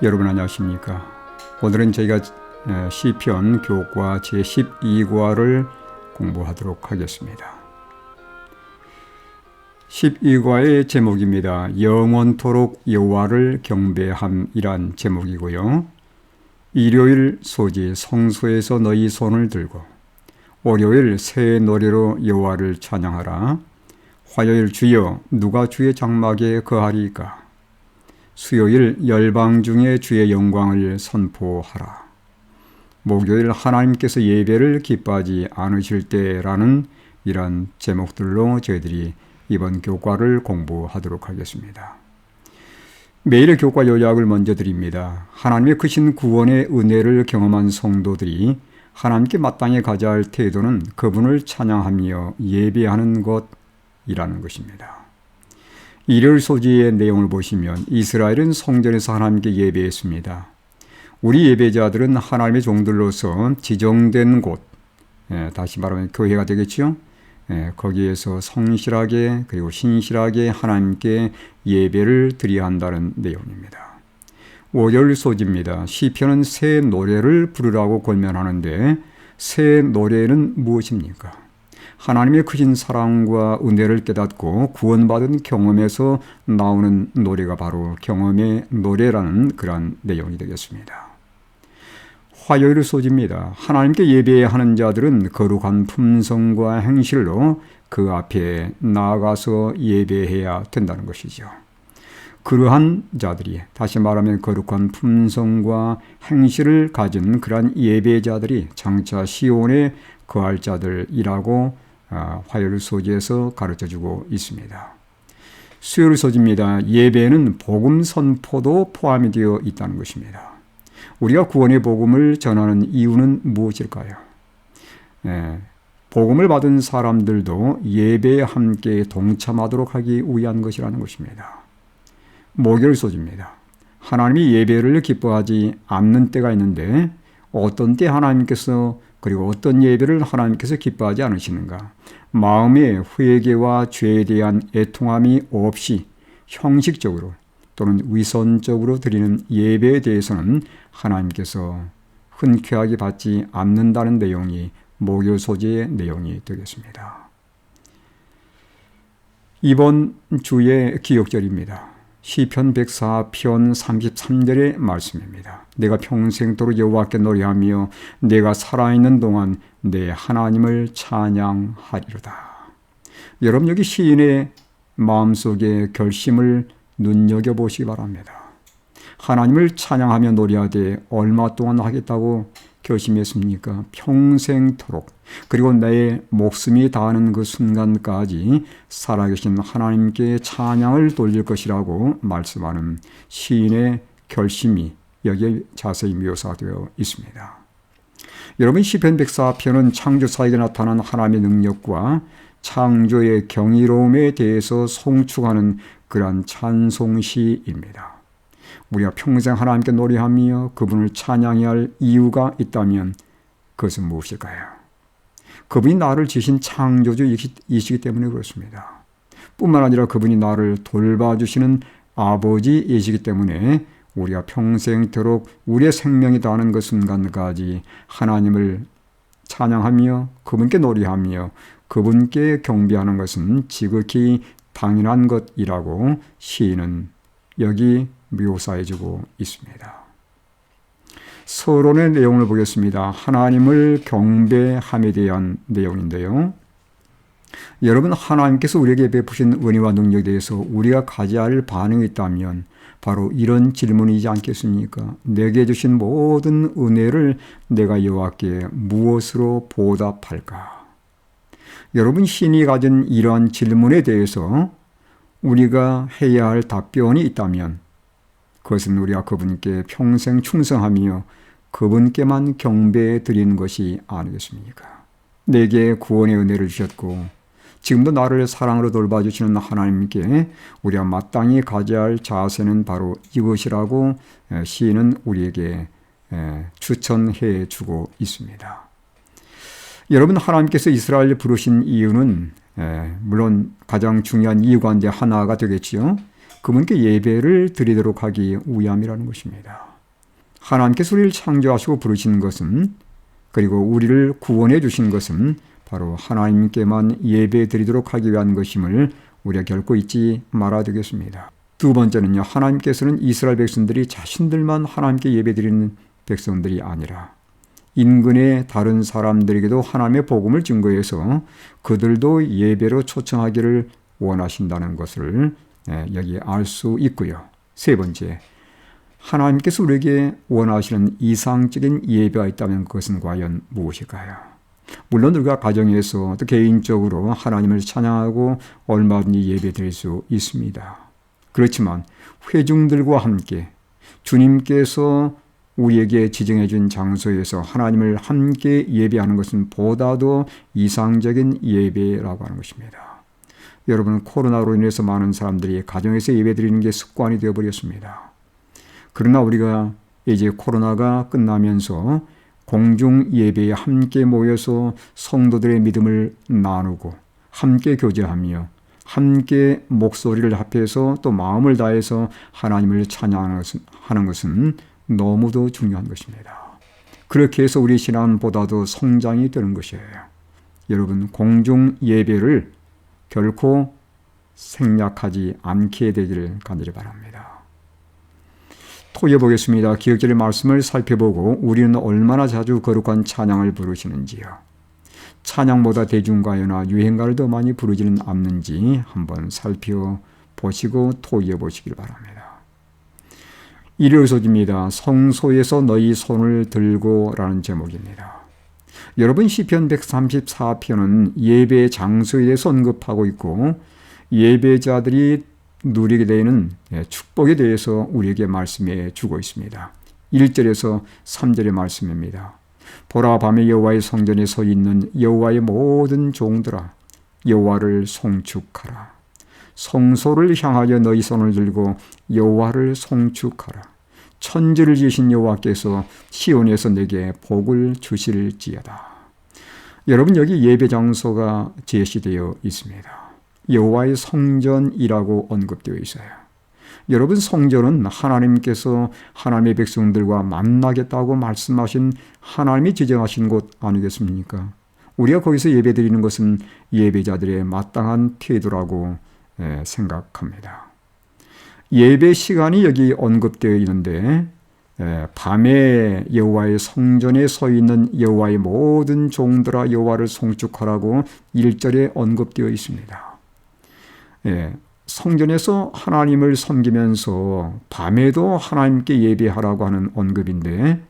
여러분 안녕하십니까? 오늘은 저희가 시편 교과 제12과를 공부하도록 하겠습니다. 12과의 제목입니다. 영원토록 여호와를 경배함이란 제목이고요. 일요일 소지 성소에서 너희 손을 들고, 월요일 새 노래로 여호와를 찬양하라. 화요일 주여 누가 주의 장막에 거하리까? 수요일 열방 중에 주의 영광을 선포하라. 목요일 하나님께서 예배를 기뻐하지 않으실 때라는 이런 제목들로 저희들이 이번 교과를 공부하도록 하겠습니다. 매일의 교과 요약을 먼저 드립니다. 하나님의 크신 구원의 은혜를 경험한 성도들이 하나님께 마땅히 가져야 할 태도는 그분을 찬양하며 예배하는 것이라는 것입니다. 일요일 소지의 내용을 보시면 이스라엘은 성전에서 하나님께 예배했습니다. 우리 예배자들은 하나님의 종들로서 지정된 곳, 다시 말하면 교회가 되겠죠. 거기에서 성실하게 그리고 신실하게 하나님께 예배를 드려야 한다는 내용입니다. 월요일 소지입니다. 시편은 새 노래를 부르라고 권면하는데 새 노래는 무엇입니까? 하나님의 크신 사랑과 은혜를 깨닫고 구원받은 경험에서 나오는 노래가 바로 경험의 노래라는 그러한 내용이 되겠습니다. 화요일 소지입니다. 하나님께 예배해야 하는 자들은 거룩한 품성과 행실로 그 앞에 나아가서 예배해야 된다는 것이죠. 그러한 자들이, 다시 말하면 거룩한 품성과 행실을 가진 그러한 예배자들이 장차 시온에 거할 자들이라고 화요일 소지에서 가르쳐주고 있습니다. 수요일 소지입니다. 예배는 복음 선포도 포함이 되어 있다는 것입니다. 우리가 구원의 복음을 전하는 이유는 무엇일까요? 복음을 받은 사람들도 예배에 함께 동참하도록 하기 위한 것이라는 것입니다. 목요일 소지입니다. 하나님이 예배를 기뻐하지 않는 때가 있는데 어떤 때 하나님께서 그리고 어떤 예배를 하나님께서 기뻐하지 않으시는가? 마음의 회개와 죄에 대한 애통함이 없이 형식적으로 또는 위선적으로 드리는 예배에 대해서는 하나님께서 흔쾌하게 받지 않는다는 내용이 목요일 소지의 내용이 되겠습니다. 이번 주의 기억절입니다. 시편 104편 33절의 말씀입니다. 내가 평생도록 여호와께 노래하며 내가 살아있는 동안 내 하나님을 찬양하리로다. 여러분, 여기 시인의 마음속의 결심을 눈여겨보시기 바랍니다. 하나님을 찬양하며 노래하되 얼마 동안 하겠다고 결심했습니까? 평생토록, 그리고 내 목숨이 다하는 그 순간까지 살아계신 하나님께 찬양을 돌릴 것이라고 말씀하는 시인의 결심이 여기에 자세히 묘사되어 있습니다. 여러분, 시편 104편은 창조사에게 나타난 하나님의 능력과 창조의 경이로움에 대해서 송축하는 그러한 찬송시입니다. 우리가 평생 하나님께 노래하며 그분을 찬양해야 할 이유가 있다면 그것은 무엇일까요? 그분이 나를 지신 창조주이시기 때문에 그렇습니다. 뿐만 아니라 그분이 나를 돌봐주시는 아버지이시기 때문에 우리가 평생토록 우리의 생명이 다하는 그 순간까지 하나님을 찬양하며 그분께 노래하며 그분께 경배하는 것은 지극히 당연한 것이라고 시인은 여기 묘사해주고 있습니다. 서론의 내용을 보겠습니다. 하나님을 경배함에 대한 내용인데요. 여러분, 하나님께서 우리에게 베푸신 은혜와 능력에 대해서 우리가 가져야 할 반응이 있다면 바로 이런 질문이지 않겠습니까? 내게 주신 모든 은혜를 내가 여호와께 무엇으로 보답할까? 여러분, 신이 가진 이러한 질문에 대해서 우리가 해야 할 답변이 있다면 그것은 우리가 그분께 평생 충성하며 그분께만 경배해 드리는 것이 아니겠습니까? 내게 구원의 은혜를 주셨고 지금도 나를 사랑으로 돌봐주시는 하나님께 우리가 마땅히 가져야 할 자세는 바로 이것이라고 시인은 우리에게 추천해 주고 있습니다. 여러분, 하나님께서 이스라엘을 부르신 이유는 물론 가장 중요한 이유 가운데 하나가 되겠지요. 그분께 예배를 드리도록 하기 위함이라는 것입니다. 하나님께서 우리를 창조하시고 부르신 것은, 그리고 우리를 구원해 주신 것은 바로 하나님께만 예배 드리도록 하기 위한 것임을 우리가 결코 잊지 말아야 되겠습니다. 두 번째는요, 하나님께서는 이스라엘 백성들이 자신들만 하나님께 예배 드리는 백성들이 아니라 인근의 다른 사람들에게도 하나님의 복음을 증거해서 그들도 예배로 초청하기를 원하신다는 것을 여기 알 수 있고요. 세 번째, 하나님께서 우리에게 원하시는 이상적인 예배가 있다면 그것은 과연 무엇일까요? 물론 우리가 가정에서 또 개인적으로 하나님을 찬양하고 얼마든지 예배 드릴 수 있습니다. 그렇지만 회중들과 함께 주님께서 우리에게 지정해 준 장소에서 하나님을 함께 예배하는 것은 보다도 이상적인 예배라고 하는 것입니다. 여러분, 코로나로 인해서 많은 사람들이 가정에서 예배 드리는 게 습관이 되어버렸습니다. 그러나 우리가 이제 코로나가 끝나면서 공중 예배에 함께 모여서 성도들의 믿음을 나누고 함께 교제하며 함께 목소리를 합해서 또 마음을 다해서 하나님을 찬양하는 것은 너무도 중요한 것입니다. 그렇게 해서 우리 신앙은 보다도 성장이 되는 것이에요. 여러분, 공중 예배를 결코 생략하지 않게 되기를 간절히 바랍니다. 토해 보겠습니다. 기억절의 말씀을 살펴보고 우리는 얼마나 자주 거룩한 찬양을 부르시는지요. 찬양보다 대중가요나 유행가를 더 많이 부르지는 않는지 한번 살펴보시고 토해 보시길 바랍니다. 일요일 소지입니다. 성소에서 너희 손을 들고 라는 제목입니다. 여러분, 시편 134편은 예배 장소에 대해서 언급하고 있고 예배자들이 누리게 되는 축복에 대해서 우리에게 말씀해 주고 있습니다. 1절에서 3절의 말씀입니다. 보라, 밤에 여호와의 성전에 서 있는 여호와의 모든 종들아, 여호와를 송축하라. 성소를 향하여 너희 손을 들고 여호와를 송축하라. 천지를 지으신 여호와께서 시온에서 내게 복을 주실지어다. 여러분, 여기 예배 장소가 제시되어 있습니다. 여호와의 성전이라고 언급되어 있어요. 여러분, 성전은 하나님께서 하나님의 백성들과 만나겠다고 말씀하신 하나님이 지정하신 곳 아니겠습니까? 우리가 거기서 예배드리는 것은 예배자들의 마땅한 태도라고 생각합니다. 예배 시간이 여기 언급되어 있는데 밤에 여호와의 성전에 서 있는 여호와의 모든 종들아 여호와를 송축하라고 1절에 언급되어 있습니다. 성전에서 하나님을 섬기면서 밤에도 하나님께 예배하라고 하는 언급인데,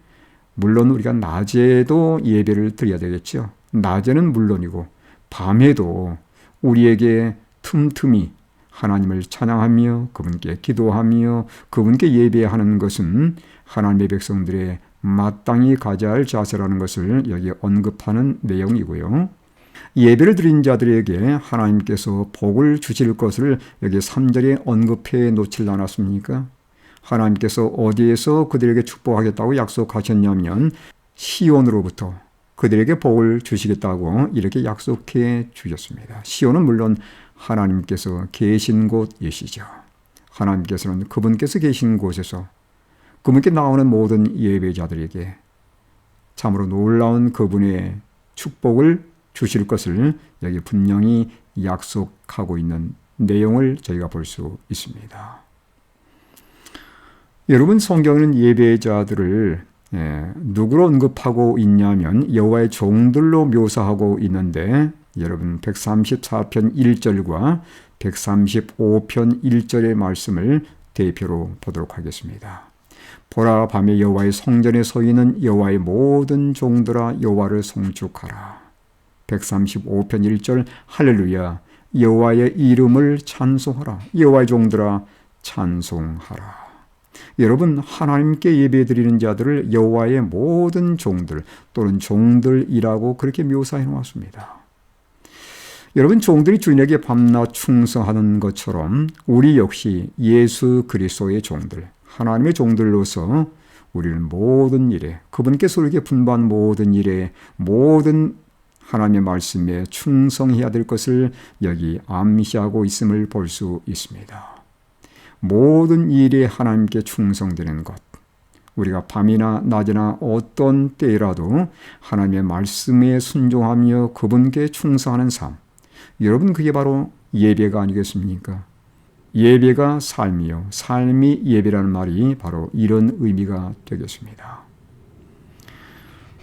물론 우리가 낮에도 예배를 드려야 되겠죠. 낮에는 물론이고 밤에도 우리에게 틈틈이 하나님을 찬양하며 그분께 기도하며 그분께 예배하는 것은 하나님의 백성들의 마땅히 가져야 할 자세라는 것을 여기 언급하는 내용이고요. 예배를 드린 자들에게 하나님께서 복을 주실 것을 여기 3절에 언급해 놓질 않았습니까? 하나님께서 어디에서 그들에게 축복하겠다고 약속하셨냐면 시온으로부터 그들에게 복을 주시겠다고 이렇게 약속해 주셨습니다. 시온은 물론 하나님께서 계신 곳이시죠. 하나님께서는 그분께서 계신 곳에서 그분께 나오는 모든 예배자들에게 참으로 놀라운 그분의 축복을 주실 것을 여기 분명히 약속하고 있는 내용을 저희가 볼 수 있습니다. 여러분, 성경은 예배자들을 누구로 언급하고 있냐면 여호와의 종들로 묘사하고 있는데, 여러분 134편 1절과 135편 1절의 말씀을 대표로 보도록 하겠습니다. 보라, 밤에 여호와의 성전에 서 있는 여호와의 모든 종들아 여호와를 송축하라. 135편 1절 할렐루야, 여호와의 이름을 찬송하라. 여호와의 종들아 찬송하라. 여러분, 하나님께 예배드리는 자들을 여호와의 모든 종들 또는 종들이라고 그렇게 묘사해 놓았습니다. 여러분, 종들이 주인에게 밤낮 충성하는 것처럼 우리 역시 예수 그리스도의 종들, 하나님의 종들로서 우리는 모든 일에, 그분께서 우리에게 분부한 모든 일에, 모든 하나님의 말씀에 충성해야 될 것을 여기 암시하고 있음을 볼 수 있습니다. 모든 일에 하나님께 충성되는 것, 우리가 밤이나 낮이나 어떤 때라도 하나님의 말씀에 순종하며 그분께 충성하는 삶, 여러분 그게 바로 예배가 아니겠습니까? 예배가 삶이요, 삶이 예배라는 말이 바로 이런 의미가 되겠습니다.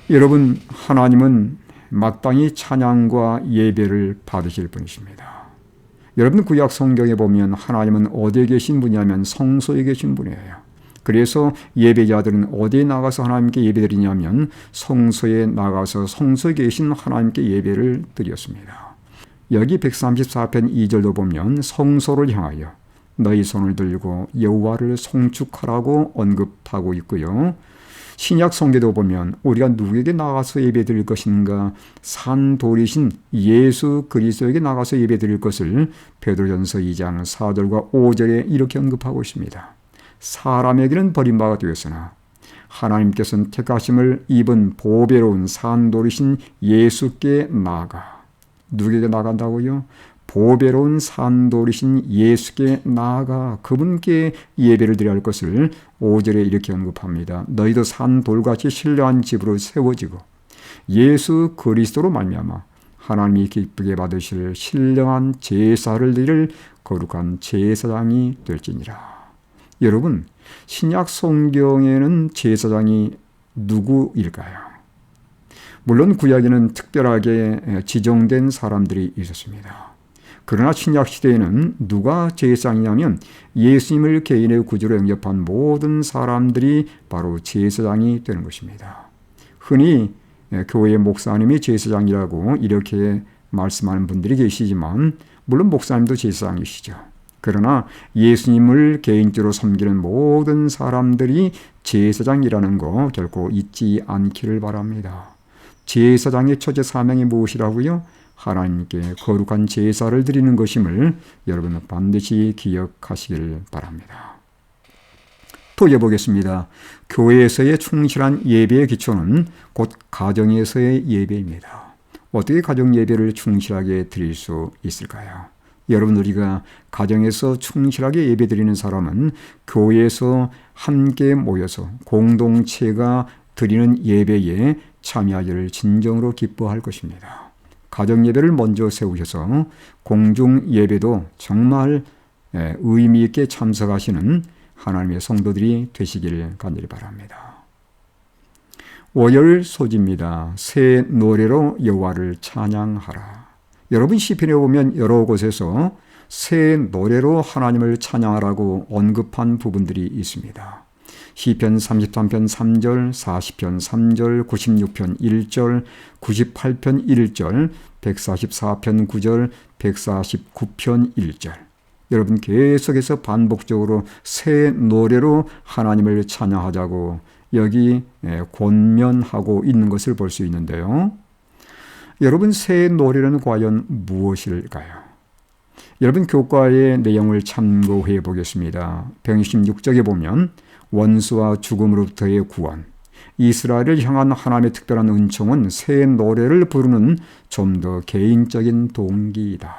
여러분, 하나님은 마땅히 찬양과 예배를 받으실 분이십니다. 여러분, 구약 성경에 보면 하나님은 어디에 계신 분이냐면 성소에 계신 분이에요. 그래서 예배자들은 어디에 나가서 하나님께 예배드리냐면 성소에 나가서 성소에 계신 하나님께 예배를 드렸습니다. 여기 134편 2절도 보면 성소를 향하여 너희 손을 들고 여호와를 송축하라고 언급하고 있고요. 신약 성경도 보면 우리가 누구에게 나가서 예배드릴 것인가, 산돌이신 예수 그리스도에게 나가서 예배드릴 것을 베드로전서 2장 4절과 5절에 이렇게 언급하고 있습니다. 사람에게는 버림받아 되었으나 하나님께서는 택하심을 입은 보배로운 산돌이신 예수께 나아가, 누구에게 나간다고요? 보배로운 산돌이신 예수께 나아가 그분께 예배를 드려야 할 것을 5절에 이렇게 언급합니다. 너희도 산돌같이 신령한 집으로 세워지고 예수 그리스도로 말미암아 하나님이 기쁘게 받으실 신령한 제사를 드릴 거룩한 제사장이 될지니라. 여러분, 신약 성경에는 제사장이 누구일까요? 물론 구약에는 특별하게 지정된 사람들이 있었습니다. 그러나 신약 시대에는 누가 제사장이냐면 예수님을 개인의 구주로 영접한 모든 사람들이 바로 제사장이 되는 것입니다. 흔히 교회 목사님이 제사장이라고 이렇게 말씀하는 분들이 계시지만 물론 목사님도 제사장이시죠. 그러나 예수님을 개인적으로 섬기는 모든 사람들이 제사장이라는 거 결코 잊지 않기를 바랍니다. 제사장의 처제 사명이 무엇이라고요? 하나님께 거룩한 제사를 드리는 것임을 여러분 반드시 기억하시길 바랍니다. 또 이어보겠습니다. 교회에서의 충실한 예배의 기초는 곧 가정에서의 예배입니다. 어떻게 가정 예배를 충실하게 드릴 수 있을까요? 여러분, 우리가 가정에서 충실하게 예배드리는 사람은 교회에서 함께 모여서 공동체가 드리는 예배에 참여하기를 진정으로 기뻐할 것입니다. 가정 예배를 먼저 세우셔서 공중 예배도 정말 의미 있게 참석하시는 하나님의 성도들이 되시기를 간절히 바랍니다. 월요일 소지입니다. 새 노래로 여호와를 찬양하라. 여러분, 시편에 보면 여러 곳에서 새 노래로 하나님을 찬양하라고 언급한 부분들이 있습니다. 시편 33편 3절, 40편 3절, 96편 1절, 98편 1절, 144편 9절, 149편 1절. 여러분, 계속해서 반복적으로 새 노래로 하나님을 찬양하자고 여기 권면하고 있는 것을 볼 수 있는데요. 여러분, 새 노래는 과연 무엇일까요? 여러분, 교과의 내용을 참고해 보겠습니다. 126쪽에 보면 원수와 죽음으로부터의 구원, 이스라엘을 향한 하나님의 특별한 은총은 새 노래를 부르는 좀 더 개인적인 동기이다.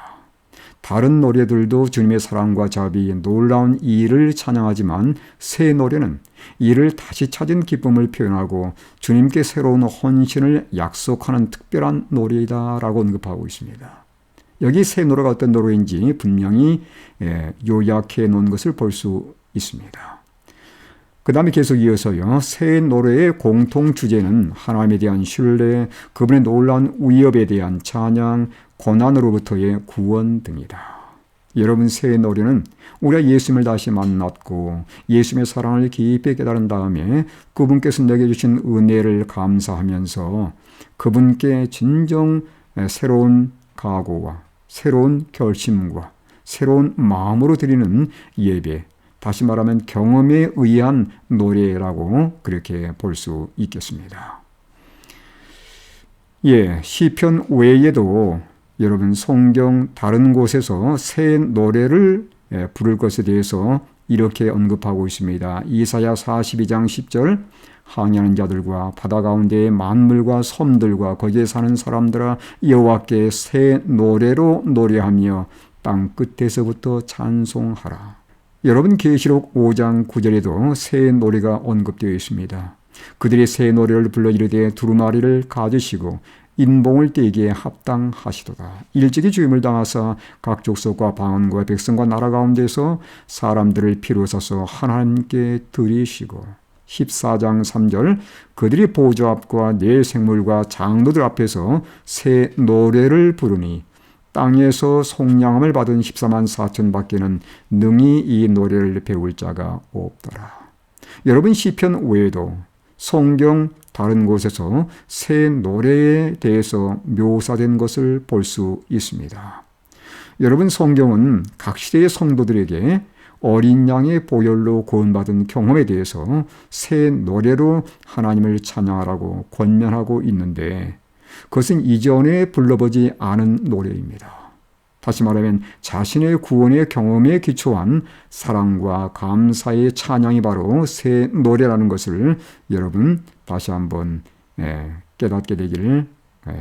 다른 노래들도 주님의 사랑과 자비, 놀라운 일을 찬양하지만 새 노래는 이를 다시 찾은 기쁨을 표현하고 주님께 새로운 헌신을 약속하는 특별한 노래이다 라고 언급하고 있습니다. 여기 새 노래가 어떤 노래인지 분명히 요약해 놓은 것을 볼 수 있습니다. 그 다음에 계속 이어서요. 새 노래의 공통 주제는 하나님에 대한 신뢰, 그분의 놀라운 위협에 대한 찬양, 고난으로부터의 구원 등이다. 여러분, 새 노래는 우리가 예수님을 다시 만났고 예수님의 사랑을 깊이 깨달은 다음에 그분께서 내게 주신 은혜를 감사하면서 그분께 진정 새로운 각오와 새로운 결심과 새로운 마음으로 드리는 예배, 다시 말하면 경험에 의한 노래라고 그렇게 볼 수 있겠습니다. 시편 외에도 여러분 성경 다른 곳에서 새 노래를 부를 것에 대해서 이렇게 언급하고 있습니다. 이사야 42장 10절, 항해하는 자들과 바다 가운데의 만물과 섬들과 거기에 사는 사람들아, 여호와께 새 노래로 노래하며 땅 끝에서부터 찬송하라. 여러분 계시록 5장 9절에도 새 노래가 언급되어 있습니다. 그들이 새 노래를 불러 이르되 두루마리를 가지시고 인봉을 떼기에 합당하시도다. 일찍이 죽임을 당하사 각 족속과 방언과 백성과 나라 가운데서 사람들을 피로 사서 하나님께 드리시고 14장 3절 그들이 보좌 앞과 네 생물과 장로들 앞에서 새 노래를 부르니 땅에서 속량함을 받은 14만 4천 밖에는 능히 이 노래를 배울 자가 없더라. 여러분 시편 외에도 성경 다른 곳에서 새 노래에 대해서 묘사된 것을 볼 수 있습니다. 여러분 성경은 각 시대의 성도들에게 어린 양의 보혈로 구원받은 경험에 대해서 새 노래로 하나님을 찬양하라고 권면하고 있는데 그것은 이전에 불러보지 않은 노래입니다. 다시 말하면 자신의 구원의 경험에 기초한 사랑과 감사의 찬양이 바로 새 노래라는 것을 여러분 다시 한번 깨닫게 되기를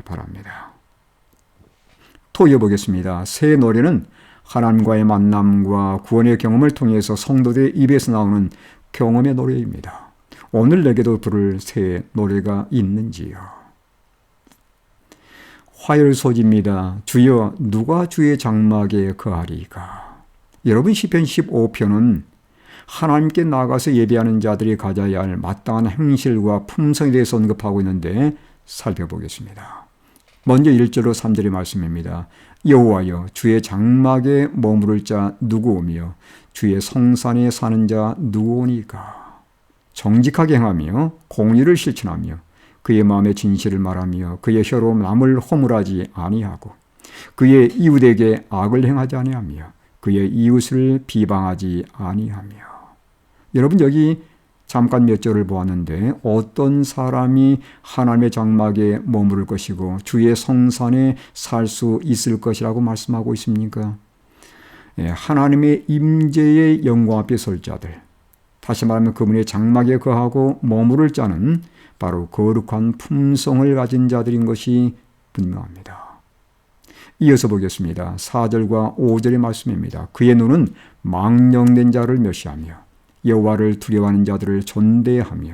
바랍니다. 또 이어보겠습니다. 새 노래는 하나님과의 만남과 구원의 경험을 통해서 성도들의 입에서 나오는 경험의 노래입니다. 오늘 내게도 부를 새 노래가 있는지요? 화요일 소지입니다. 주여 누가 주의 장막에 거하리이까? 여러분 시편 15편은 하나님께 나가서 예배하는 자들이 가져야 할 마땅한 행실과 품성에 대해서 언급하고 있는데 살펴보겠습니다. 먼저 1절로 3절의 말씀입니다. 여호와여 주의 장막에 머무를 자 누구오며 주의 성산에 사는 자 누구오니까? 정직하게 행하며 공의를 실천하며 그의 마음의 진실을 말하며 그의 혀로 남을 허물하지 아니하고 그의 이웃에게 악을 행하지 아니하며 그의 이웃을 비방하지 아니하며. 여러분 여기 잠깐 몇 절을 보았는데 어떤 사람이 하나님의 장막에 머무를 것이고 주의 성산에 살 수 있을 것이라고 말씀하고 있습니까? 하나님의 임재의 영광 앞에 설 자들, 다시 말하면 그분의 장막에 거하고 머무를 자는 바로 거룩한 품성을 가진 자들인 것이 분명합니다. 이어서 보겠습니다. 4절과 5절의 말씀입니다. 그의 눈은 망령된 자를 멸시하며 여호와를 두려워하는 자들을 존대하며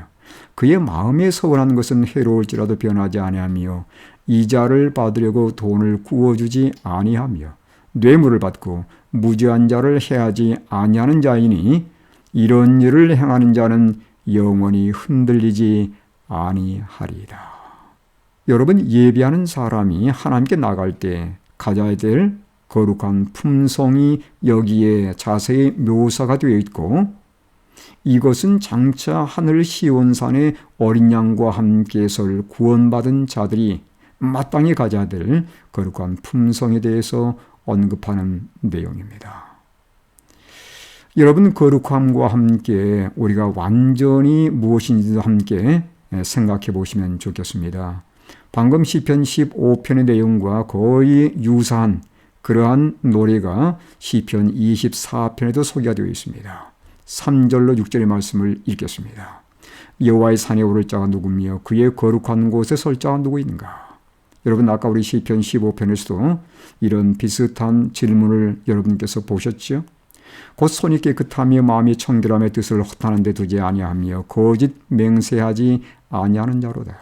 그의 마음에 서운한 것은 해로울지라도 변하지 아니하며 이자를 받으려고 돈을 구워주지 아니하며 뇌물을 받고 무죄한 자를 해하지 아니하는 자이니 이런 일을 행하는 자는 영원히 흔들리지 아니하리라. 여러분 예배하는 사람이 하나님께 나갈 때 가져야 될 거룩한 품성이 여기에 자세히 묘사가 되어 있고 이것은 장차 하늘 시온산의 어린 양과 함께 설 구원받은 자들이 마땅히 가져야 될 거룩한 품성에 대해서 언급하는 내용입니다. 여러분 거룩함과 함께 우리가 완전히 무엇인지도 함께 생각해 보시면 좋겠습니다. 방금 시편 15편의 내용과 거의 유사한 그러한 노래가 시편 24편에도 소개가 되어 있습니다. 3절로 6절의 말씀을 읽겠습니다. 여호와의 산에 오를 자가 누구며 그의 거룩한 곳에 설 자가 누구인가? 여러분 아까 우리 시편 15편에서도 이런 비슷한 질문을 여러분께서 보셨죠? 곧 손이 깨끗하며 마음이 청결함의 뜻을 허탄한 데 두지 아니하며 거짓 맹세하지 아니하는 자로다.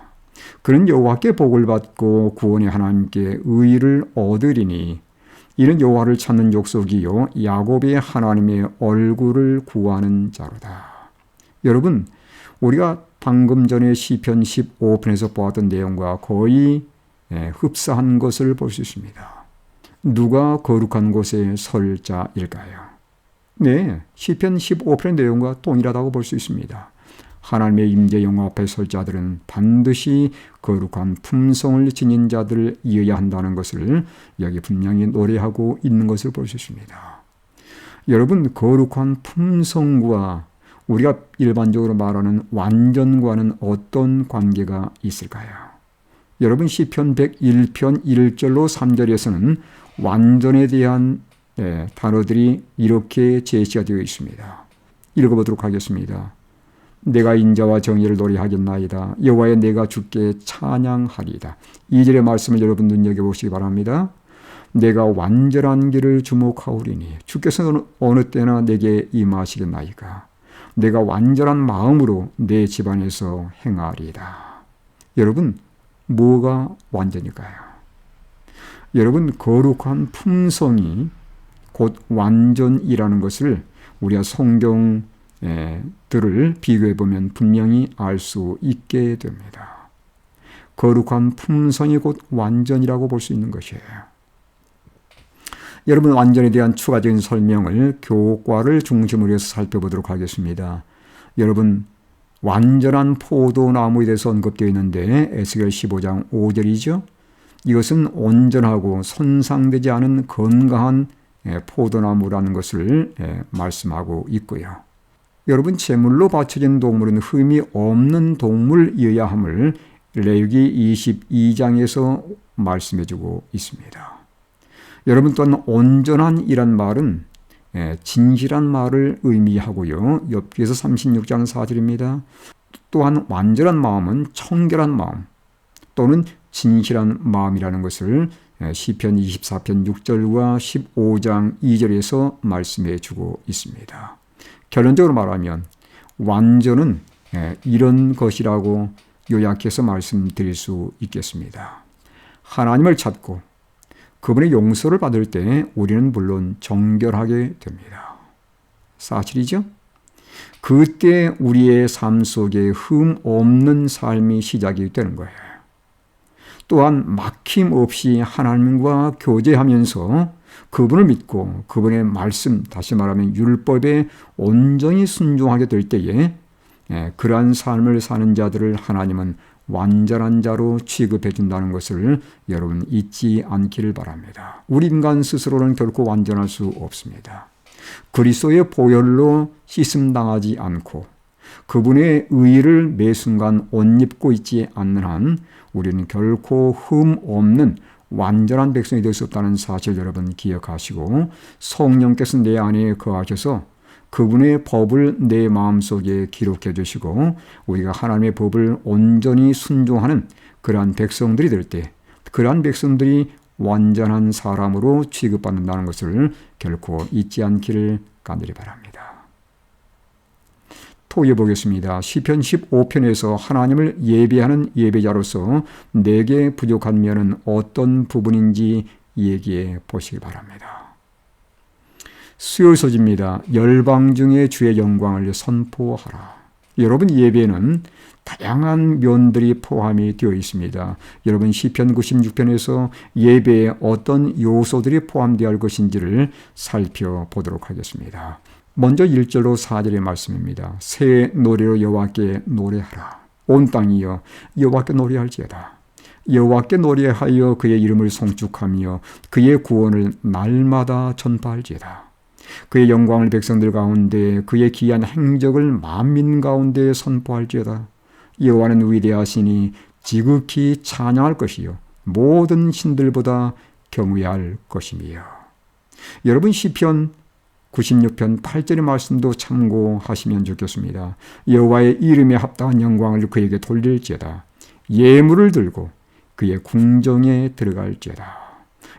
그는 여호와께 복을 받고 구원의 하나님께 의를 얻으리니 이는 여호와를 찾는 족속이요 야곱의 하나님의 얼굴을 구하는 자로다. 여러분 우리가 방금 전에 시편 15편에서 보았던 내용과 거의 흡사한 것을 볼 수 있습니다. 누가 거룩한 곳에 설 자일까요? 네, 시편 15편의 내용과 동일하다고 볼 수 있습니다. 하나님의 임재 영광 앞에 설 자들은 반드시 거룩한 품성을 지닌 자들을 이어야 한다는 것을 여기 분명히 노래하고 있는 것을 볼 수 있습니다. 여러분 거룩한 품성과 우리가 일반적으로 말하는 완전과는 어떤 관계가 있을까요? 여러분 시편 101편 1절로 3절에서는 완전에 대한 단어들이 이렇게 제시가 되어 있습니다. 읽어보도록 하겠습니다. 내가 인자와 정의를 노래하겠나이다. 여호와여 내가 주께 찬양하리이다. 2절의 말씀을 여러분 눈여겨보시기 바랍니다. 내가 완전한 길을 주목하오리니 주께서는 어느 때나 내게 임하시겠나이까. 내가 완전한 마음으로 내 집안에서 행하리이다. 여러분, 뭐가 완전일까요? 여러분, 거룩한 품성이 곧 완전이라는 것을 우리가 성경들을 비교해 보면 분명히 알 수 있게 됩니다. 거룩한 품성이 곧 완전이라고 볼 수 있는 것이에요. 여러분, 완전에 대한 추가적인 설명을 교과를 중심으로 해서 살펴보도록 하겠습니다. 여러분, 완전한 포도나무에 대해서 언급되어 있는데 에스겔 15장 5절이죠. 이것은 온전하고 손상되지 않은 건강한 포도나무라는 것을 말씀하고 있고요. 여러분, 제물로 바쳐진 동물은 흠이 없는 동물이어야 함을 레위기 22장에서 말씀해주고 있습니다. 여러분, 또한 온전한이란 말은 진실한 말을 의미하고요. 욥기서 36장 4절입니다. 또한 완전한 마음은 청결한 마음 또는 진실한 마음이라는 것을 시편 24편 6절과 15장 2절에서 말씀해 주고 있습니다. 결론적으로 말하면 완전은 이런 것이라고 요약해서 말씀드릴 수 있겠습니다. 하나님을 찾고 그분의 용서를 받을 때 우리는 물론 정결하게 됩니다. 사실이죠? 그때 우리의 삶 속에 흠 없는 삶이 시작이 되는 거예요. 또한 막힘없이 하나님과 교제하면서 그분을 믿고 그분의 말씀, 다시 말하면 율법에 온전히 순종하게 될 때에 그러한 삶을 사는 자들을 하나님은 완전한 자로 취급해 준다는 것을 여러분 잊지 않기를 바랍니다. 우리 인간 스스로는 결코 완전할 수 없습니다. 그리스도의 보혈로 씻음당하지 않고 그분의 의를 매 순간 옷 입고 있지 않는 한 우리는 결코 흠 없는 완전한 백성이 될 수 없다는 사실 여러분 기억하시고, 성령께서 내 안에 거하셔서 그분의 법을 내 마음속에 기록해 주시고 우리가 하나님의 법을 온전히 순종하는 그러한 백성들이 될 때 그러한 백성들이 완전한 사람으로 취급받는다는 것을 결코 잊지 않기를 간절히 바랍니다. 토의해 보겠습니다. 시편 15편에서 하나님을 예배하는 예배자로서 내게 부족한 면은 어떤 부분인지 얘기해 보시기 바랍니다. 수요일 소지입니다. 열방 중에 주의 영광을 선포하라. 여러분, 예배는 다양한 면들이 포함이 되어 있습니다. 여러분, 시편 96편에서 예배에 어떤 요소들이 포함되어 할 것인지를 살펴보도록 하겠습니다. 먼저 1절로 4절의 말씀입니다. 새 노래로 여호와께 노래하라. 온 땅이여 여호와께 노래할지어다. 여호와께 노래하여 그의 이름을 송축하며 그의 구원을 날마다 전파할지어다. 그의 영광을 백성들 가운데 그의 기한 행적을 만민 가운데 선포할지어다. 여호와는 위대하시니 지극히 찬양할 것이요 모든 신들보다 경외할 것이며. 여러분, 시편 96편 8절의 말씀도 참고하시면 좋겠습니다. 여호와의 이름에 합당한 영광을 그에게 돌릴지어다. 예물을 들고 그의 궁정에 들어갈지어다.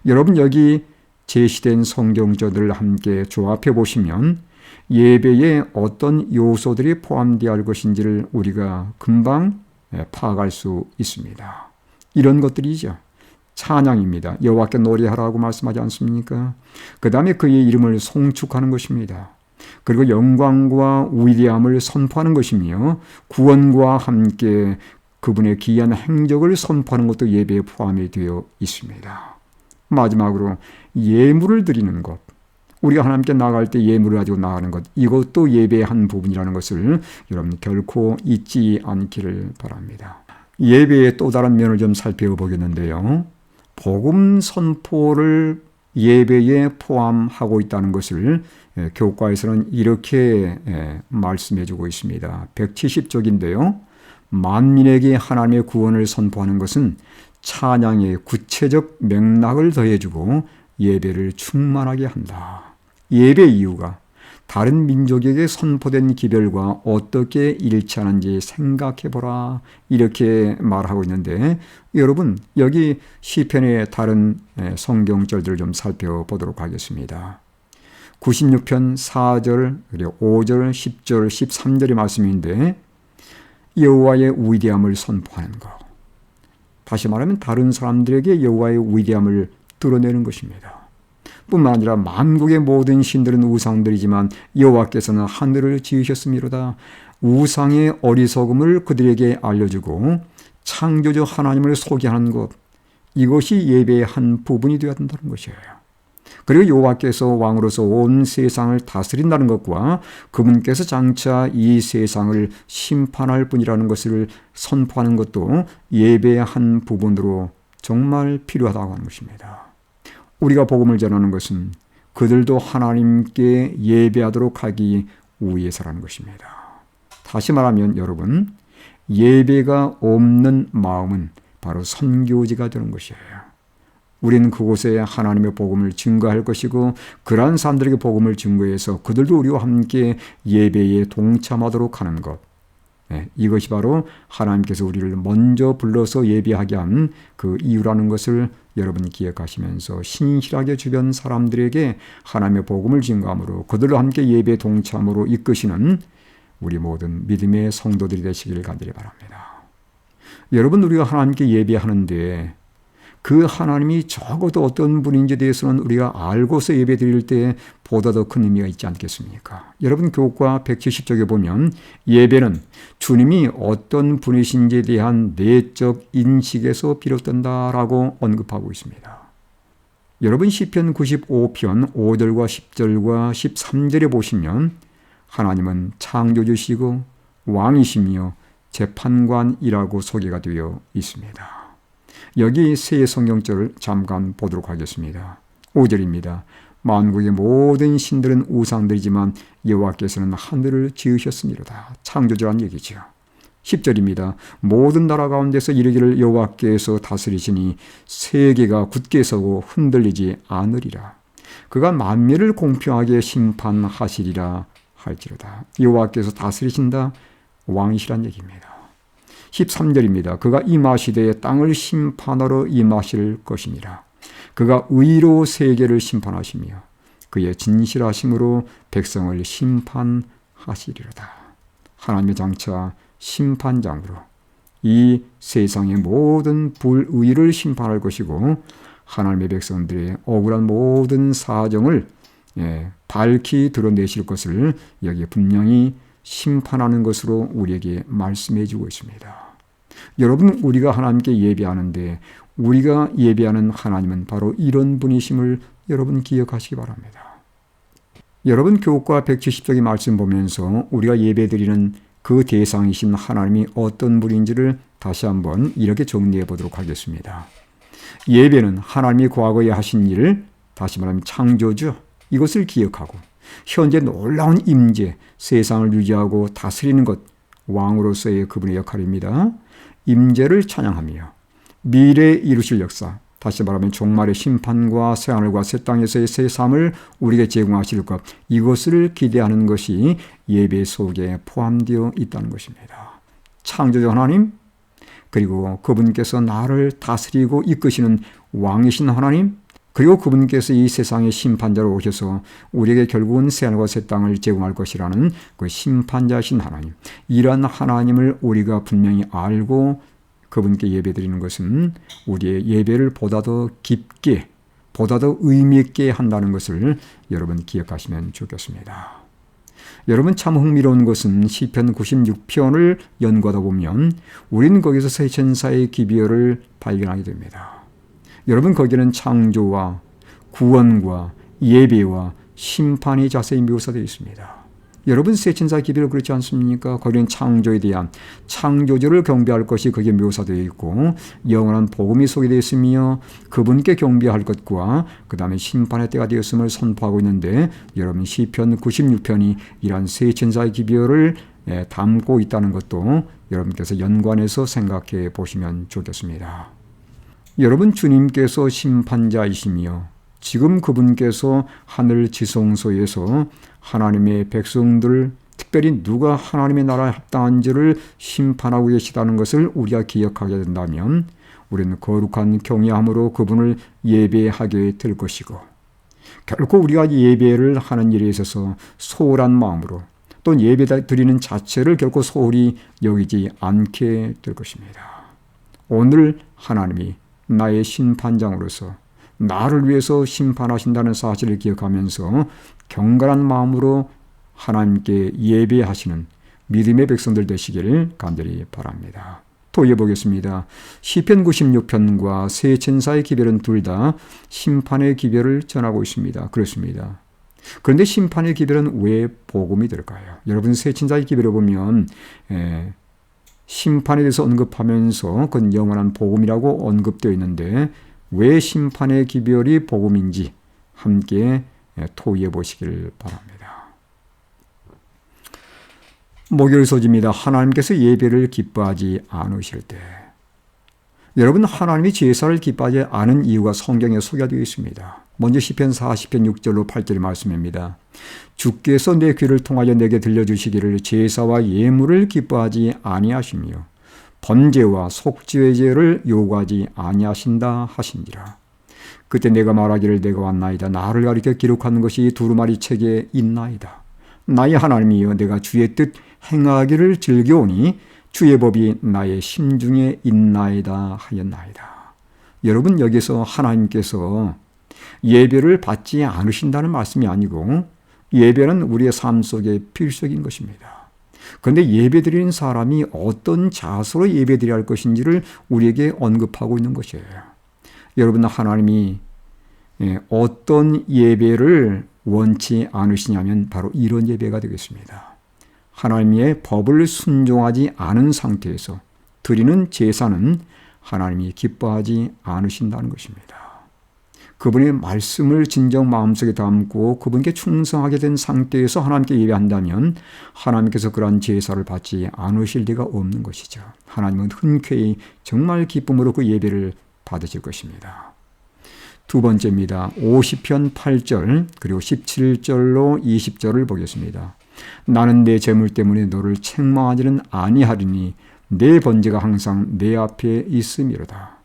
여러분, 여기 제시된 성경절을 함께 조합해 보시면 예배에 어떤 요소들이 포함되어 할 것인지를 우리가 금방 파악할 수 있습니다. 이런 것들이죠. 찬양입니다. 여호와께 노래하라고 말씀하지 않습니까? 그 다음에 그의 이름을 송축하는 것입니다. 그리고 영광과 위대함을 선포하는 것이며 구원과 함께 그분의 기이한 행적을 선포하는 것도 예배에 포함이 되어 있습니다. 마지막으로 예물을 드리는 것, 우리가 하나님께 나아갈 때 예물을 가지고 나가는 것, 이것도 예배의 한 부분이라는 것을 여러분 결코 잊지 않기를 바랍니다. 예배의 또 다른 면을 좀 살펴보겠는데요. 복음 선포를 예배에 포함하고 있다는 것을 교과에서는 이렇게 말씀해주고 있습니다. 170쪽인데요. 만민에게 하나님의 구원을 선포하는 것은 찬양의 구체적 맥락을 더해주고 예배를 충만하게 한다. 예배 이유가 다른 민족에게 선포된 기별과 어떻게 일치하는지 생각해보라. 이렇게 말하고 있는데 여러분 여기 시편의 다른 성경절들을 좀 살펴보도록 하겠습니다. 96편 4절, 그리고 5절, 10절, 13절의 말씀인데 여호와의 위대함을 선포하는 것. 다시 말하면 다른 사람들에게 여호와의 위대함을 드러내는 것입니다. 뿐만 아니라 만국의 모든 신들은 우상들이지만 여호와께서는 하늘을 지으셨음이로다. 우상의 어리석음을 그들에게 알려주고 창조주 하나님을 소개하는 것, 이것이 예배의 한 부분이 되어야 된다는 것이에요. 그리고 여호와께서 왕으로서 온 세상을 다스린다는 것과 그분께서 장차 이 세상을 심판할 분이라는 것을 선포하는 것도 예배의 한 부분으로 정말 필요하다고 하는 것입니다. 우리가 복음을 전하는 것은 그들도 하나님께 예배하도록 하기 위해서라는 것입니다. 다시 말하면 여러분, 예배가 없는 마음은 바로 선교지가 되는 것이에요. 우리는 그곳에 하나님의 복음을 증거할 것이고 그러한 사람들에게 복음을 증거해서 그들도 우리와 함께 예배에 동참하도록 하는 것. 이것이 바로 하나님께서 우리를 먼저 불러서 예배하게 한 그 이유라는 것을 여러분 기억하시면서 신실하게 주변 사람들에게 하나님의 복음을 증거함으로 그들과 함께 예배에 동참으로 이끄시는 우리 모든 믿음의 성도들이 되시기를 간절히 바랍니다. 여러분 우리가 하나님께 예배하는데 그 하나님이 적어도 어떤 분인지에 대해서는 우리가 알고서 예배 드릴 때 보다 더 큰 의미가 있지 않겠습니까? 여러분 교과 170쪽에 보면 예배는 주님이 어떤 분이신지에 대한 내적 인식에서 비롯된다라고 언급하고 있습니다. 여러분 시편 95편 5절과 10절과 13절에 보시면 하나님은 창조주시고 왕이시며 재판관이라고 소개가 되어 있습니다. 여기 새 성경절을 잠깐 보도록 하겠습니다. 5절입니다. 만국의 모든 신들은 우상들이지만 여호와께서는 하늘을 지으셨으니로다. 창조주란 얘기죠. 10절입니다. 모든 나라 가운데서 이르기를 여호와께서 다스리시니 세계가 굳게 서고 흔들리지 않으리라. 그가 만민을 공평하게 심판하시리라 할지로다. 여호와께서 다스리신다. 왕이시란 얘기입니다. 13절입니다. 그가 임하시되 땅을 심판하러 임하실 것이니라. 그가 의로 세계를 심판하시며 그의 진실하심으로 백성을 심판하시리로다. 하나님의 장차 심판장으로 이 세상의 모든 불의를 심판할 것이고 하나님의 백성들의 억울한 모든 사정을 밝히 드러내실 것을 여기에 분명히 심판하는 것으로 우리에게 말씀해 주고 있습니다. 여러분 우리가 하나님께 예배하는데 우리가 예배하는 하나님은 바로 이런 분이심을 여러분 기억하시기 바랍니다. 여러분 교과 170쪽의 말씀 보면서 우리가 예배드리는 그 대상이신 하나님이 어떤 분인지를 다시 한번 이렇게 정리해 보도록 하겠습니다. 예배는 하나님이 과거에 하신 일을 다시 말하면 창조주 이것을 기억하고 현재 놀라운 임재, 세상을 유지하고 다스리는 것, 왕으로서의 그분의 역할입니다. 임재를 찬양하며 미래에 이루실 역사, 다시 말하면 종말의 심판과 새하늘과 새 땅에서의 새 삶을 우리에게 제공하실 것, 이것을 기대하는 것이 예배 속에 포함되어 있다는 것입니다. 창조주 하나님, 그리고 그분께서 나를 다스리고 이끄시는 왕이신 하나님, 그리고 그분께서 이 세상의 심판자로 오셔서 우리에게 결국은 새하늘과 새 땅을 제공할 것이라는 그 심판자신 하나님. 이러한 하나님을 우리가 분명히 알고 그분께 예배드리는 것은 우리의 예배를 보다 더 깊게, 보다 더 의미 있게 한다는 것을 여러분 기억하시면 좋겠습니다. 여러분 참 흥미로운 것은 시편 96편을 연구하다 보면 우리는 거기서 새 천사의 기별을 발견하게 됩니다. 여러분 거기는 창조와 구원과 예배와 심판이 자세히 묘사되어 있습니다. 여러분 새 천사 기별 그렇지 않습니까? 거기는 창조에 대한 창조주를 경배할 것이 거기에 묘사되어 있고 영원한 복음이 소개되어 있으며 그분께 경배할 것과 그 다음에 심판의 때가 되었음을 선포하고 있는데 여러분 시편 96편이 이러한 새 천사의 기별을 담고 있다는 것도 여러분께서 연관해서 생각해 보시면 좋겠습니다. 여러분 주님께서 심판자이시며 지금 그분께서 하늘 지성소에서 하나님의 백성들, 특별히 누가 하나님의 나라에 합당한지를 심판하고 계시다는 것을 우리가 기억하게 된다면 우리는 거룩한 경외함으로 그분을 예배하게 될 것이고, 결코 우리가 예배를 하는 일에 있어서 소홀한 마음으로 또 예배 드리는 자체를 결코 소홀히 여기지 않게 될 것입니다. 오늘 하나님이 나의 심판장으로서 나를 위해서 심판하신다는 사실을 기억하면서 경건한 마음으로 하나님께 예배하시는 믿음의 백성들 되시기를 간절히 바랍니다. 또 이어보겠습니다. 시편 96편과 세 천사의 기별은 둘 다 심판의 기별을 전하고 있습니다. 그렇습니다. 그런데 심판의 기별은 왜 복음이 될까요? 여러분, 세 천사의 기별을 보면 심판에 대해서 언급하면서 그건 영원한 복음이라고 언급되어 있는데 왜 심판의 기별이 복음인지 함께 토의해 보시길 바랍니다. 목요일 소지입니다. 하나님께서 예배를 기뻐하지 않으실 때. 여러분, 하나님이 제사를 기뻐하지 않은 이유가 성경에 소개되어 있습니다. 먼저 시편 40편 6절로 8절의 말씀입니다. 주께서 내 귀를 통하여 내게 들려주시기를 제사와 예물을 기뻐하지 아니하시며 번제와 속죄의 제를 요구하지 아니하신다 하시니라. 그때 내가 말하기를 내가 왔나이다. 나를 가리켜 기록하는 것이 두루마리 책에 있나이다. 나의 하나님이여, 내가 주의 뜻 행하기를 즐겨오니 주의 법이 나의 심중에 있나이다 하였나이다. 여러분, 여기서 하나님께서 예배를 받지 않으신다는 말씀이 아니고 예배는 우리의 삶 속에 필수적인 것입니다. 그런데 예배드리는 사람이 어떤 자세로 예배드려야 할 것인지를 우리에게 언급하고 있는 것이에요. 여러분, 하나님이 어떤 예배를 원치 않으시냐면 바로 이런 예배가 되겠습니다. 하나님의 법을 순종하지 않은 상태에서 드리는 제사는 하나님이 기뻐하지 않으신다는 것입니다. 그분의 말씀을 진정 마음속에 담고 그분께 충성하게 된 상태에서 하나님께 예배한다면 하나님께서 그러한 제사를 받지 않으실 리가 없는 것이죠. 하나님은 흔쾌히 정말 기쁨으로 그 예배를 받으실 것입니다. 두 번째입니다. 50편 8절 그리고 17절로 20절을 보겠습니다. 나는 내 재물 때문에 너를 책망하지는 아니하리니 내 번제가 항상 내 앞에 있음이로다.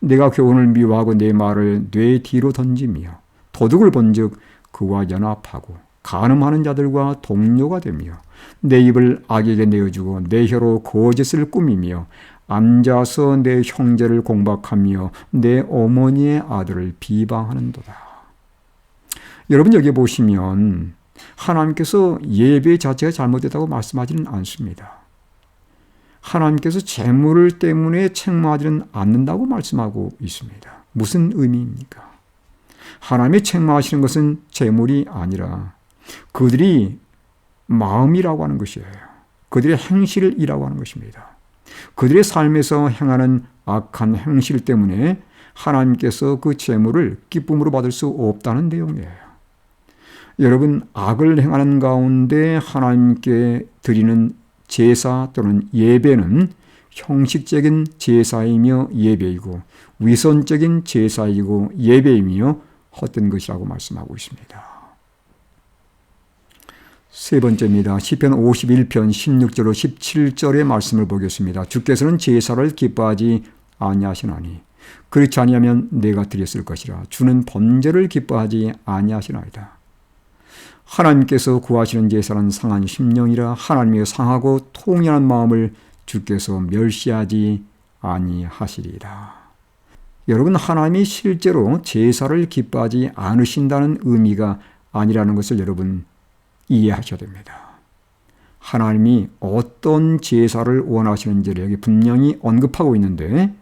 내가 교훈을 미워하고 내 말을 뇌 뒤로 던지며 도둑을 본즉 그와 연합하고 간음하는 자들과 동료가 되며 내 입을 악에게 내어주고 내 혀로 거짓을 꾸미며 앉아서 내 형제를 공박하며 내 어머니의 아들을 비방하는도다. 여러분, 여기 보시면 하나님께서 예배 자체가 잘못됐다고 말씀하지는 않습니다. 하나님께서 재물 때문에 책망하지는 않는다고 말씀하고 있습니다. 무슨 의미입니까? 하나님이 책망하시는 것은 재물이 아니라 그들이 마음이라고 하는 것이에요. 그들의 행실이라고 하는 것입니다. 그들의 삶에서 행하는 악한 행실 때문에 하나님께서 그 재물을 기쁨으로 받을 수 없다는 내용이에요. 여러분, 악을 행하는 가운데 하나님께 드리는 제사 또는 예배는 형식적인 제사이며 예배이고 위선적인 제사이고 예배이며 헛된 것이라고 말씀하고 있습니다. 세 번째입니다. 시편 51편 16절로 17절의 말씀을 보겠습니다. 주께서는 제사를 기뻐하지 아니하시나니 그렇지 아니하면 내가 드렸을 것이라. 주는 번제를 기뻐하지 아니하시나이다. 하나님께서 구하시는 제사는 상한 심령이라. 하나님의 상하고 통연한 마음을 주께서 멸시하지 아니하시리라. 여러분, 하나님이 실제로 제사를 기뻐하지 않으신다는 의미가 아니라는 것을 여러분 이해하셔야 됩니다. 하나님이 어떤 제사를 원하시는지를 여기 분명히 언급하고 있는데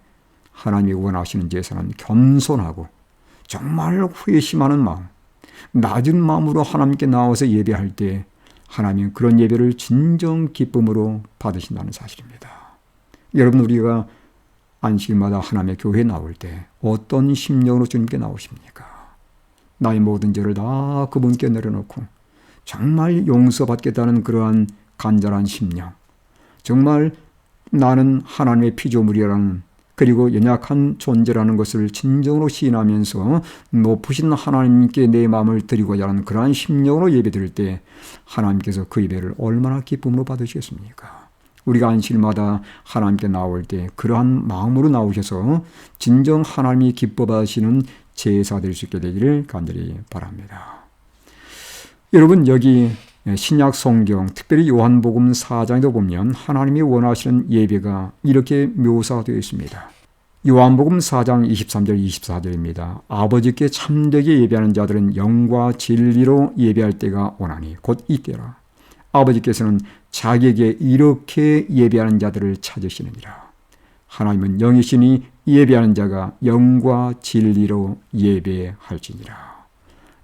하나님이 원하시는 제사는 겸손하고 정말 회심하는 마음, 낮은 마음으로 하나님께 나와서 예배할 때 하나님은 그런 예배를 진정 기쁨으로 받으신다는 사실입니다. 여러분, 우리가 안식일마다 하나님의 교회에 나올 때 어떤 심령으로 주님께 나오십니까? 나의 모든 죄를 다 그분께 내려놓고 정말 용서받겠다는 그러한 간절한 심령, 정말 나는 하나님의 피조물이라는 그리고 연약한 존재라는 것을 진정으로 시인하면서 높으신 하나님께 내 마음을 드리고자 하는 그러한 심령으로 예배드릴 때 하나님께서 그 예배를 얼마나 기쁨으로 받으시겠습니까? 우리가 안식일마다 하나님께 나올 때 그러한 마음으로 나오셔서 진정 하나님이 기뻐 받으시는 제사 될 수 있게 되기를 간절히 바랍니다. 여러분, 여기 신약 성경, 특별히 요한복음 4장에도 보면 하나님이 원하시는 예배가 이렇게 묘사되어 있습니다. 요한복음 4장 23절 24절입니다. 아버지께 참되게 예배하는 자들은 영과 진리로 예배할 때가 오나니 곧 이때라. 아버지께서는 자기에게 이렇게 예배하는 자들을 찾으시느니라. 하나님은 영이시니 예배하는 자가 영과 진리로 예배할지니라.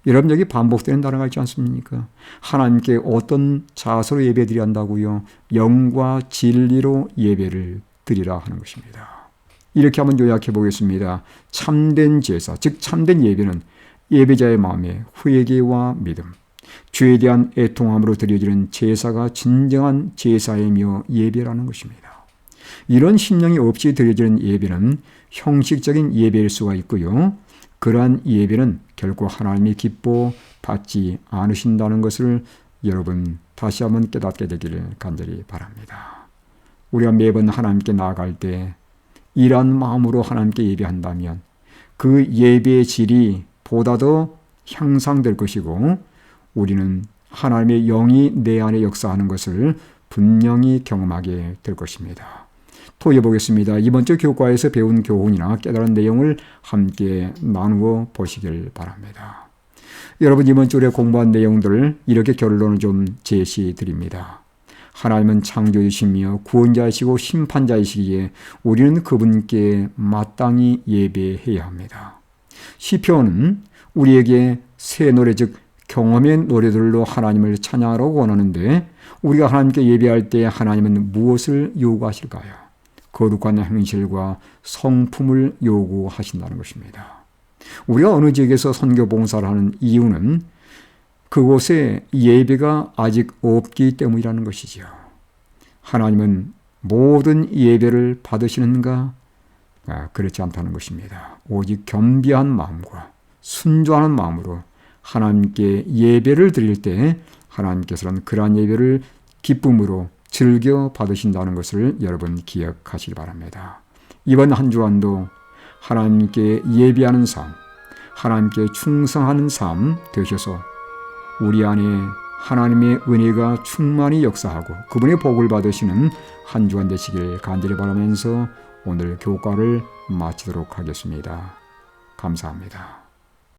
여러분, 여기 반복되는 단어가 있지 않습니까? 하나님께 어떤 자세로 예배드려야 한다고요? 영과 진리로 예배를 드리라 하는 것입니다. 이렇게 한번 요약해 보겠습니다. 참된 제사, 즉 참된 예배는 예배자의 마음에 회개와 믿음, 죄에 대한 애통함으로 드려지는 제사가 진정한 제사이며 예배라는 것입니다. 이런 심령이 없이 드려지는 예배는 형식적인 예배일 수가 있고요. 그러한 예배는 결코 하나님이 기뻐 받지 않으신다는 것을 여러분 다시 한번 깨닫게 되기를 간절히 바랍니다. 우리가 매번 하나님께 나아갈 때 이러한 마음으로 하나님께 예배한다면 그 예배의 질이 보다 더 향상될 것이고 우리는 하나님의 영이 내 안에 역사하는 것을 분명히 경험하게 될 것입니다. 토의해 보겠습니다. 이번 주 교과에서 배운 교훈이나 깨달은 내용을 함께 나누어 보시길 바랍니다. 여러분, 이번 주에 공부한 내용들을 이렇게 결론을 좀 제시해 드립니다. 하나님은 창조주시며 구원자이시고 심판자이시기에 우리는 그분께 마땅히 예배해야 합니다. 시편은 우리에게 새 노래, 즉 경험의 노래들로 하나님을 찬양하라고 원하는데 우리가 하나님께 예배할 때 하나님은 무엇을 요구하실까요? 거룩한 행실과 성품을 요구하신다는 것입니다. 우리가 어느 지역에서 선교 봉사를 하는 이유는 그곳에 예배가 아직 없기 때문이라는 것이지요. 하나님은 모든 예배를 받으시는가? 그렇지 않다는 것입니다. 오직 겸비한 마음과 순종하는 마음으로 하나님께 예배를 드릴 때 하나님께서는 그러한 예배를 기쁨으로 즐겨 받으신다는 것을 여러분 기억하시기 바랍니다. 이번 한 주간도 하나님께 예배하는 삶, 하나님께 충성하는 삶 되셔서 우리 안에 하나님의 은혜가 충만히 역사하고 그분의 복을 받으시는 한 주간 되시길 간절히 바라면서 오늘 교과를 마치도록 하겠습니다. 감사합니다.